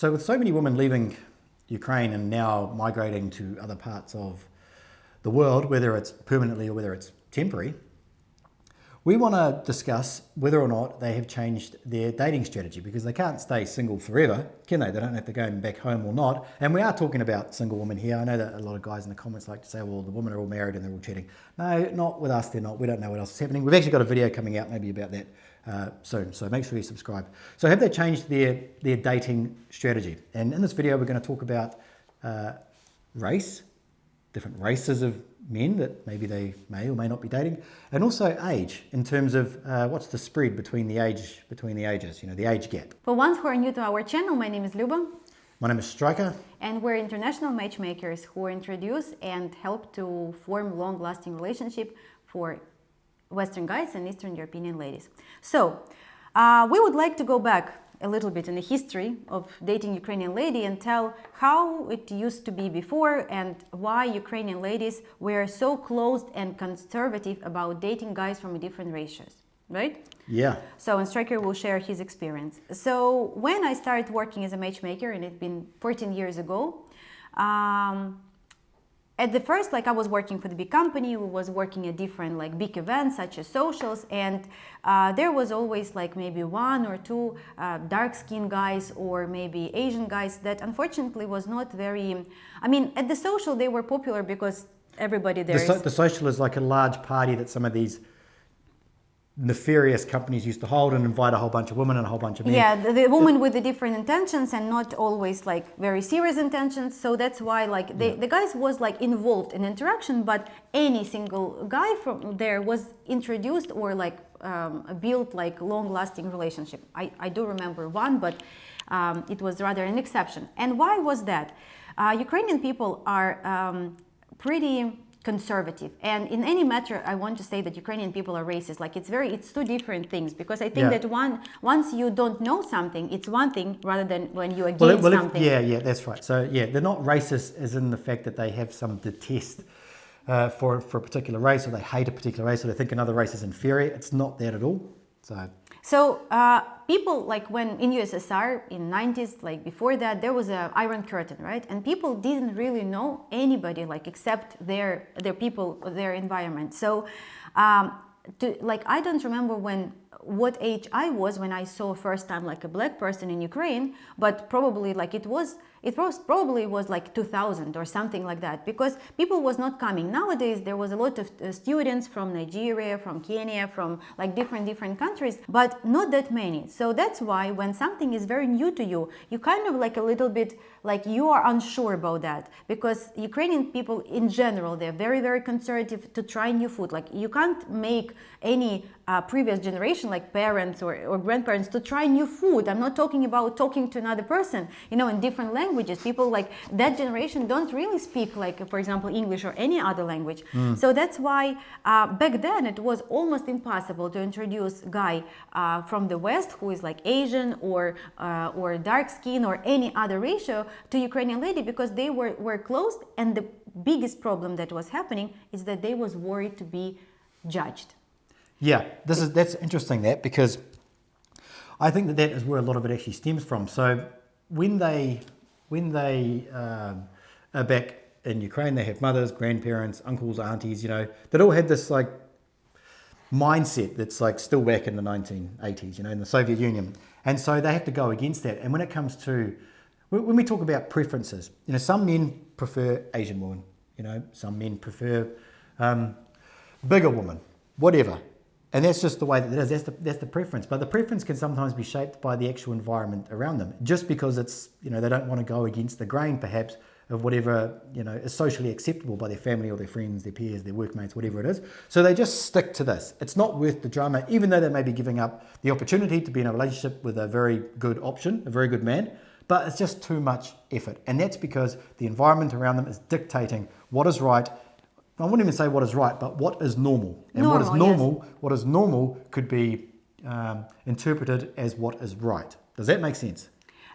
So with so many women leaving Ukraine and now migrating to other parts of the world, whether it's permanently or whether it's temporary, we want to discuss whether or not they have changed their dating strategy, because they can't stay single forever, can they? They don't have to go back home or not. And we are talking about single women here. I know that a lot of guys in the comments like to say, well, the women are all married and they're all cheating. No, not with us, they're not. We don't know what else is happening. We've actually got a video coming out maybe about that soon, so make sure you subscribe. So have they changed their dating strategy? And in this video, we're going to talk about race, different races of men that maybe they may or may not be dating, and also age, in terms of what's the spread between the ages, the age gap. For ones who are new to our channel, my name is Luba. My name is Stryker. And we're international matchmakers who introduce and help to form long-lasting relationship for Western guys and Eastern European ladies. So we would like to go back a little bit in the history of dating Ukrainian lady and tell how it used to be before and why Ukrainian ladies were so closed and conservative about dating guys from different races, right? Yeah. So, and Stryker will share his experience. So when I started working as a matchmaker, and it's been 14 years ago, at the first, I was working for the big company, we was working at different big events such as socials, and there was always maybe one or two dark-skinned guys or maybe Asian guys that unfortunately was not very, at the social they were popular because everybody there The social is like a large party that some of these nefarious companies used to hold and invite a whole bunch of women and a whole bunch of men. Yeah, the women with the different intentions and not always very serious intentions. So that's why the guys was involved in interaction, but any single guy from there was introduced or built long-lasting relationship. I do remember one, but it was rather an exception. And why was that? Ukrainian people are pretty conservative, and in any matter I want to say that Ukrainian people are racist. It's two different things, because I think that once you don't know something, it's one thing rather than when you against something. Yeah, that's right. So yeah, they're not racist as in the fact that they have some detest for a particular race, or they hate a particular race, or they think another race is inferior. It's not that at all. So people when in USSR in 90s, before that, there was an Iron Curtain, right? And people didn't really know anybody except their people, their environment. So I don't remember what age I was when I saw first time a black person in Ukraine, but probably it probably was 2000 or something like that, because people was not coming. Nowadays there was a lot of students from Nigeria, from Kenya, from different countries, but not that many. So that's why when something is very new to you, you kind of a little bit you are unsure about that, because Ukrainian people in general, they're very, very conservative to try new food. You can't make any previous generation parents or grandparents to try new food. I'm not talking about talking to another person in different languages. People that generation don't really speak for example English or any other language. So that's why back then it was almost impossible to introduce guy from the West who is Asian or dark skin or any other ratio to Ukrainian lady, because they were closed, and the biggest problem that was happening is that they was worried to be judged. Yeah, that's interesting, because I think that is where a lot of it actually stems from. So when they are back in Ukraine, they have mothers, grandparents, uncles, aunties, that all had this mindset that's still back in the 1980s, in the Soviet Union. And so they have to go against that. And when it comes to, when we talk about preferences, some men prefer Asian women, some men prefer bigger women, whatever. And that's just the way that it is. That's the preference. But the preference can sometimes be shaped by the actual environment around them, just because it's, they don't want to go against the grain, perhaps, of whatever, is socially acceptable by their family or their friends, their peers, their workmates, whatever it is. So they just stick to this. It's not worth the drama, even though they may be giving up the opportunity to be in a relationship with a very good option, a very good man, but it's just too much effort. And that's because the environment around them is dictating what is right. I wouldn't even say what is right, but what is normal. And what is normal could be interpreted as what is right. Does that make sense?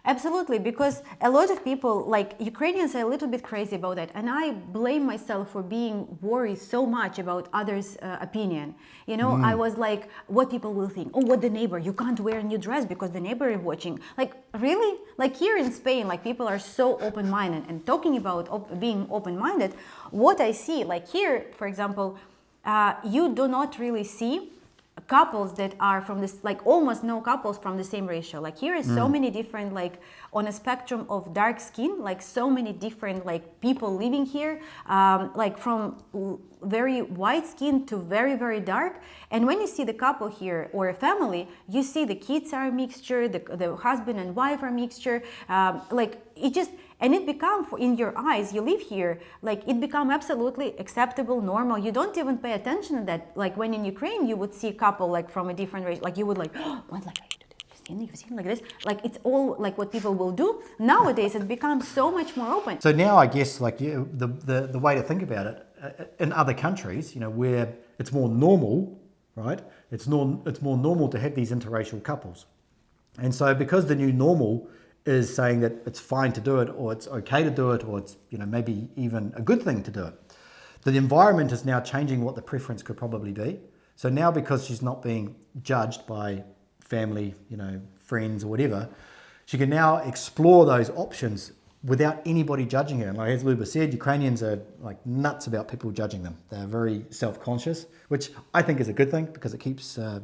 Absolutely, because a lot of people, like Ukrainians, are a little bit crazy about that, and I blame myself for being worried so much about others' opinion. You know, I was like, what people will think. Oh, what the neighbor? You can't wear a new dress because the neighbor is watching. Like, really? Like here in Spain, like people are so open-minded, and talking about being open-minded, what I see, like here, for example, you do not really see couples that are from this, like almost no couples from the same ratio. Like here is so many different, like on a spectrum of dark skin, like so many different like people living here, like from very white skin to very, very dark. And when you see the couple here or a family, you see the kids are a mixture, the husband and wife are a mixture, like it just, and it become, in your eyes, you live here, like it become absolutely acceptable, normal. You don't even pay attention to that. Like when in Ukraine, you would see a couple like from a different race, like you would like, oh, what, like, you've seen like this, like it's all like what people will do. Nowadays, it becomes so much more open. So now I guess like the way to think about it, in other countries, you know, where it's more normal, right? It's more normal to have these interracial couples. And so because the new normal is saying that it's fine to do it, or it's okay to do it, or it's, you know, maybe even a good thing to do it, the environment is now changing what the preference could probably be. So now, because she's not being judged by family, you know, friends or whatever, she can now explore those options without anybody judging her. And like as Luba said, Ukrainians are like nuts about people judging them. They're very self-conscious, which I think is a good thing because it keeps the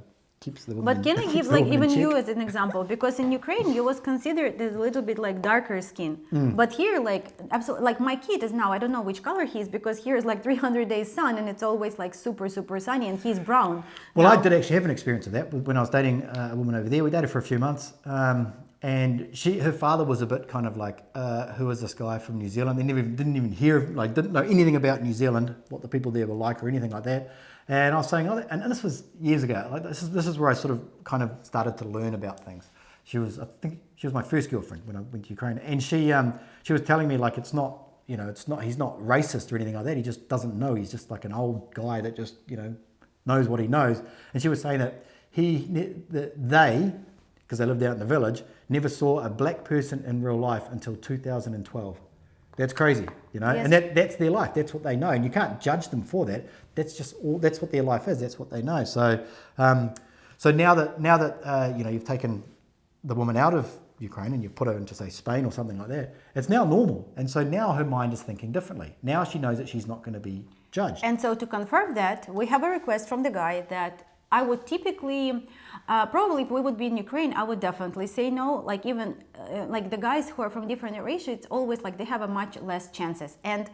woman. But can I give like even you as an example? Because in Ukraine you was considered as a little bit like darker skin, but here like absolutely, like my kid is now, I don't know which color he is, because here is like 300 days sun and it's always like super sunny, and he's brown. Well, I did actually have an experience of that when I was dating a woman over there. We dated for a few months, and her father was a bit kind of like, who is this guy from New Zealand? They didn't even hear, like didn't know anything about New Zealand, what the people there were like or anything like that. And I was saying, and this was years ago. Like this is where I sort of kind of started to learn about things. I think she was my first girlfriend when I went to Ukraine, and she was telling me like he's not racist or anything like that. He just doesn't know. He's just like an old guy that just, you know, knows what he knows. And she was saying that they, because they lived out in the village, never saw a black person in real life until 2012. That's crazy, you know, yes. And that's their life. That's what they know, and you can't judge them for that. That's what their life is. That's what they know. So, so now that you know, you've taken the woman out of Ukraine and you've put her into say Spain or something like that, it's now normal, and so now her mind is thinking differently. Now she knows that she's not going to be judged. And so to confirm that, we have a request from the guy that I would typically, probably if we would be in Ukraine, I would definitely say no. Like even like the guys who are from different races, it's always like they have a much less chances. And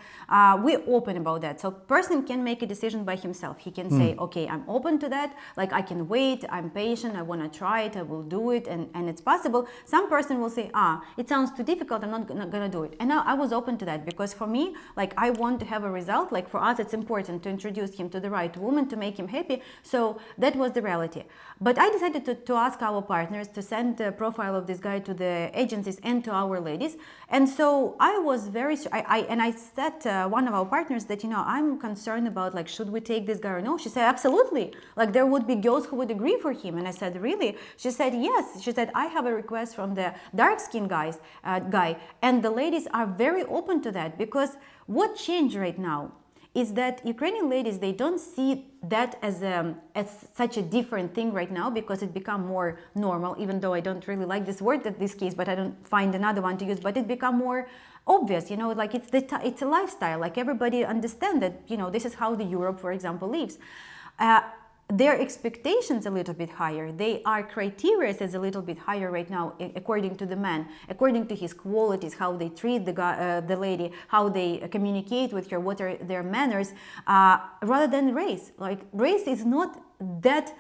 we're open about that. So person can make a decision by himself. He can say, okay, I'm open to that. Like I can wait, I'm patient, I want to try it, I will do it, and it's possible. Some person will say, it sounds too difficult, I'm not gonna do it. And I was open to that because for me, like I want to have a result. Like for us, it's important to introduce him to the right woman, to make him happy. So that was the reality. But I decided to ask our partners to send the profile of this guy to the agencies and to our ladies. And so I was very, I said one of our partners that, you know, I'm concerned about like, should we take this guy or no? She said, absolutely. Like there would be girls who would agree for him. And I said, really? She said, yes. She said, I have a request from the dark skinned guy. And the ladies are very open to that, because what changed right now is that Ukrainian ladies, they don't see that as such a different thing right now, because it become more normal, even though I don't really like this word in this case, but I don't find another one to use, but it become more obvious, you know, like it's a lifestyle, like everybody understand that, you know, this is how the Europe, for example, lives. Their expectations a little bit higher. Their criteria is a little bit higher right now, according to the man, according to his qualities, how they treat the lady, how they communicate with her, what are their manners, rather than race. Like race is not that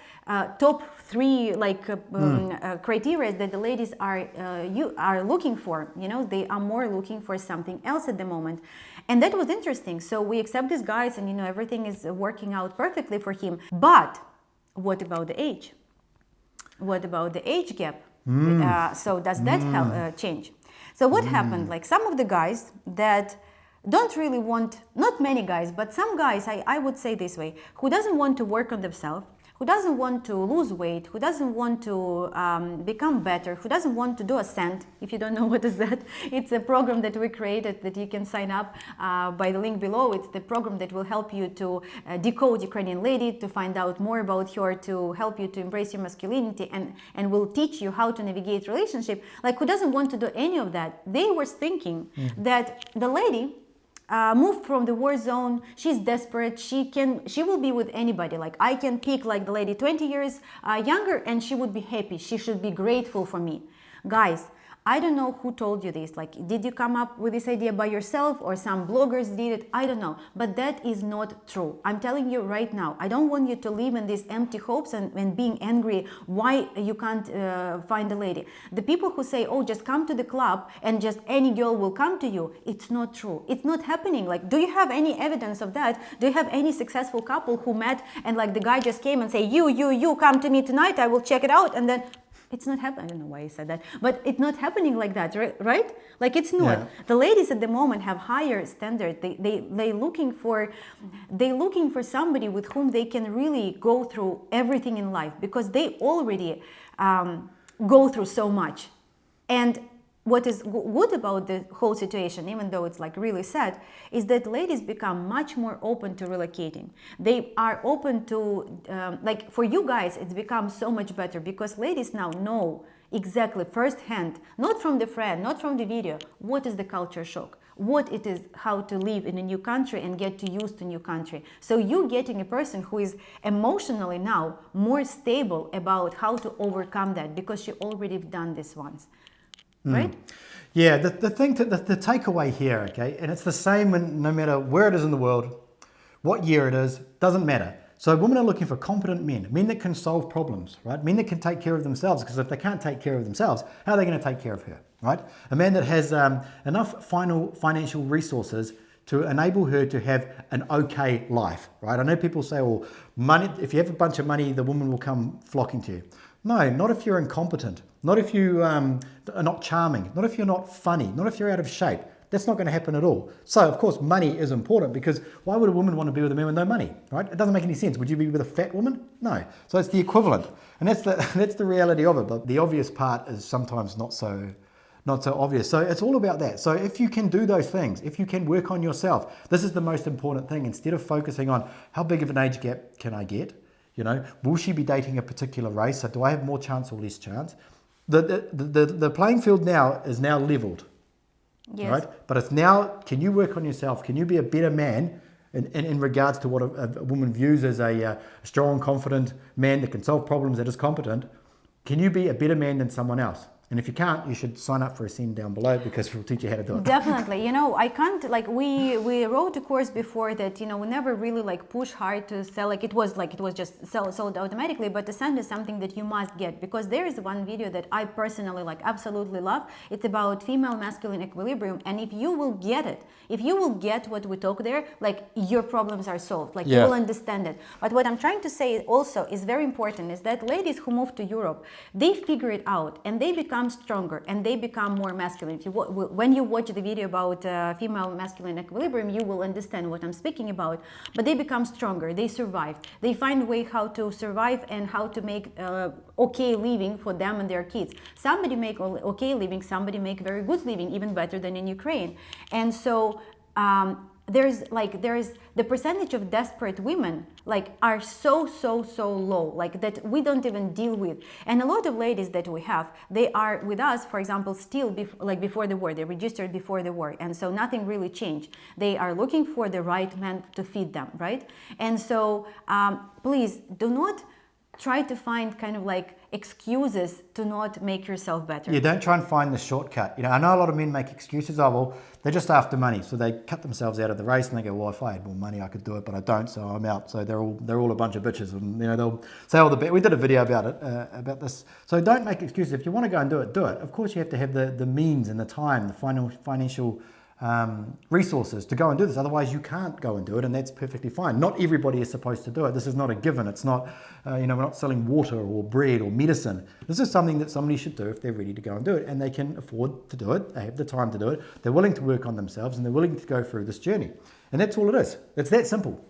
top three like criteria that the ladies are looking for. You know, they are more looking for something else at the moment. And that was interesting. So we accept these guys, and you know, everything is working out perfectly for him. But what about the age? What about the age gap? So does that change? So what happened? Like some of the guys that don't really want, not many guys, but some guys, I would say this way, who doesn't want to work on themselves, who doesn't want to lose weight, who doesn't want to become better, who doesn't want to do Ascent. If you don't know what is that, it's a program that we created that you can sign up by the link below. It's the program that will help you to decode Ukrainian lady, to find out more about her, to help you to embrace your masculinity, and will teach you how to navigate relationship. Like, who doesn't want to do any of that? They were thinking that the lady moved from the war zone, she's desperate, she will be with anybody. Like, I can pick like the lady 20 years younger and she would be happy, she should be grateful for me. Guys, I don't know who told you this. Like, did you come up with this idea by yourself or some bloggers did it? I don't know. But that is not true. I'm telling you right now. I don't want you to live in these empty hopes and being angry why you can't find a lady. The people who say, oh, just come to the club and just any girl will come to you. It's not true. It's not happening. Like, do you have any evidence of that? Do you have any successful couple who met and like the guy just came and say, you come to me tonight, I will check it out, and then it's not happening. I don't know why I said that, but it's not happening like that, right? Like, it's not. Yeah. The ladies at the moment have higher standards. They looking for somebody with whom they can really go through everything in life, because they already go through so much. And what is good about the whole situation, even though it's like really sad, is that ladies become much more open to relocating. They are open to, like, for you guys, it's become so much better because ladies now know exactly firsthand, not from the friend, not from the video, what is the culture shock, what it is, how to live in a new country and get to use to new country. So you getting a person who is emotionally now more stable about how to overcome that because she already done this once. Right? Yeah, the takeaway here, okay, and it's the same in, no matter where it is in the world, what year it is, doesn't matter. So women are looking for competent men that can solve problems, right? Men that can take care of themselves, because if they can't take care of themselves, how are they going to take care of her, right? A man that has enough financial resources to enable her to have an okay life, right? I know people say, well, money, if you have a bunch of money, the woman will come flocking to you. No, not if you're incompetent, not if you are not charming, not if you're not funny, not if you're out of shape. That's not going to happen at all. So, of course, money is important, because why would a woman want to be with a man with no money, right? It doesn't make any sense. Would you be with a fat woman? No. So it's the equivalent. And that's the reality of it. But the obvious part is sometimes not so obvious. So it's all about that. So if you can do those things, if you can work on yourself, this is the most important thing. Instead of focusing on how big of an age gap can I get, you know, will she be dating a particular race? So do I have more chance or less chance? The playing field now is now leveled, yes. Right? But it's now, can you work on yourself? Can you be a better man in regards to what a woman views as a strong, confident man that can solve problems, that is competent? Can you be a better man than someone else? And if you can't, you should sign up for a scene down below, because we'll teach you how to do it. Definitely. You know, I can't, like, we wrote a course before that, you know, we never really like push hard to sell, like it was just sold automatically, but Ascent is something that you must get, because there is one video that I personally like absolutely love. It's about female masculine equilibrium, and if you will get it, if you will get what we talk there, like, your problems are solved, like, you will understand it. But what I'm trying to say also is very important, is that ladies who move to Europe, they figure it out and they become stronger and they become more masculine. When you watch the video about female masculine equilibrium, you will understand what I'm speaking about. But they become stronger, they survive, they find a way how to survive and how to make okay living for them and their kids. Somebody make okay living, somebody make very good living, even better than in Ukraine. And so there's the percentage of desperate women like are so low, like that we don't even deal with. And a lot of ladies that we have, they are with us, for example, still before the war. They registered before the war, and so nothing really changed. They are looking for the right man to feed them, right? And so please do not try to find kind of like excuses to not make yourself better. Yeah, don't try and find the shortcut. You know, I know a lot of men make excuses. Oh, well, they're just after money, so they cut themselves out of the race and they go, well, if I had more money, I could do it, but I don't, so I'm out. So they're all a bunch of bitches, and you know they'll say all the bad. We did a video about it, about this. So don't make excuses. If you want to go and do it, do it. Of course, you have to have the means and the time, the financial resources to go and do this. Otherwise, you can't go and do it, and that's perfectly fine. Not everybody is supposed to do it. This is not a given. It's not, you know, we're not selling water or bread or medicine. This is something that somebody should do if they're ready to go and do it, and they can afford to do it. They have the time to do it. They're willing to work on themselves, and they're willing to go through this journey. And that's all it is. It's that simple.